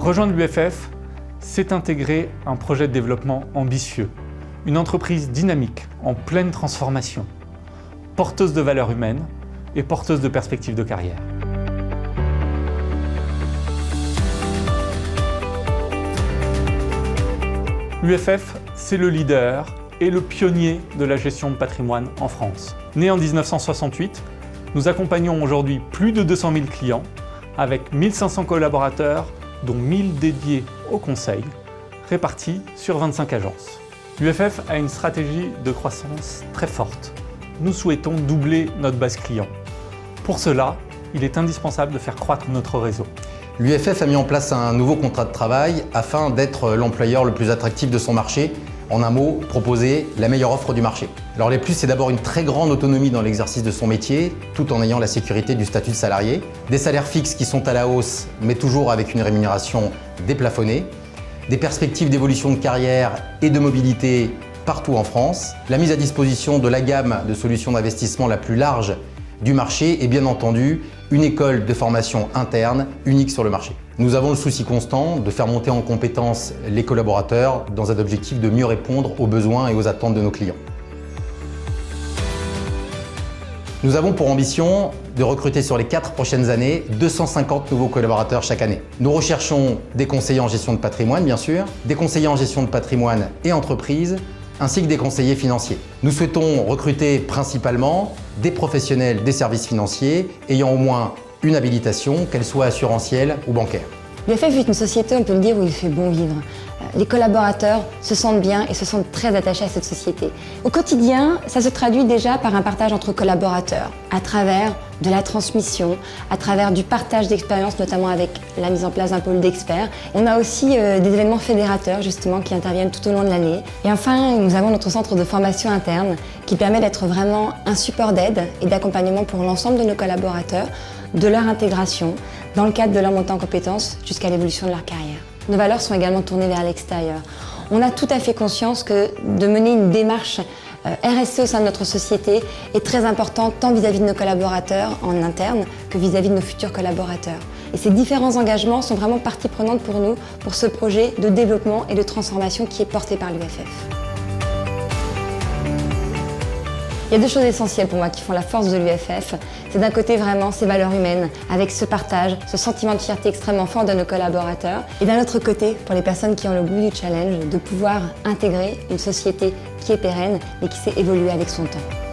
Rejoindre l'UFF, c'est intégrer un projet de développement ambitieux, une entreprise dynamique, en pleine transformation, porteuse de valeurs humaines et porteuse de perspectives de carrière. L'UFF, c'est le leader et le pionnier de la gestion de patrimoine en France. Né en 1968, nous accompagnons aujourd'hui plus de 200 000 clients avec 1500 collaborateurs, dont 1000 dédiés au conseil, répartis sur 25 agences. L'UFF a une stratégie de croissance très forte. Nous souhaitons doubler notre base client. Pour cela, il est indispensable de faire croître notre réseau. L'UFF a mis en place un nouveau contrat de travail afin d'être l'employeur le plus attractif de son marché. En un mot, proposer la meilleure offre du marché. Alors les plus, c'est d'abord une très grande autonomie dans l'exercice de son métier, tout en ayant la sécurité du statut de salarié. Des salaires fixes qui sont à la hausse, mais toujours avec une rémunération déplafonnée. Des perspectives d'évolution de carrière et de mobilité partout en France. La mise à disposition de la gamme de solutions d'investissement la plus large du marché et bien entendu une école de formation interne unique sur le marché. Nous avons le souci constant de faire monter en compétences les collaborateurs dans un objectif de mieux répondre aux besoins et aux attentes de nos clients. Nous avons pour ambition de recruter sur les 4 prochaines années 250 nouveaux collaborateurs chaque année. Nous recherchons des conseillers en gestion de patrimoine bien sûr, des conseillers en gestion de patrimoine et entreprise, ainsi que des conseillers financiers. Nous souhaitons recruter principalement des professionnels des services financiers ayant au moins une habilitation, qu'elle soit assurantielle ou bancaire. L'UFF est une société, on peut le dire, où il fait bon vivre. Les collaborateurs se sentent bien et se sentent très attachés à cette société. Au quotidien, ça se traduit déjà par un partage entre collaborateurs, à travers de la transmission, à travers du partage d'expériences, notamment avec la mise en place d'un pôle d'experts. On a aussi des événements fédérateurs, justement, qui interviennent tout au long de l'année. Et enfin, nous avons notre centre de formation interne qui permet d'être vraiment un support d'aide et d'accompagnement pour l'ensemble de nos collaborateurs, de leur intégration, dans le cadre de leur montée en compétences jusqu'à l'évolution de leur carrière. Nos valeurs sont également tournées vers l'extérieur. On a tout à fait conscience que de mener une démarche RSE au sein de notre société est très important tant vis-à-vis de nos collaborateurs en interne que vis-à-vis de nos futurs collaborateurs. Et ces différents engagements sont vraiment partie prenante pour nous, pour ce projet de développement et de transformation qui est porté par l'UFF. Il y a 2 choses essentielles pour moi qui font la force de l'UFF. C'est d'un côté vraiment ces valeurs humaines, avec ce partage, ce sentiment de fierté extrêmement fort de nos collaborateurs. Et d'un autre côté, pour les personnes qui ont le goût du challenge, de pouvoir intégrer une société qui est pérenne et qui sait évoluer avec son temps.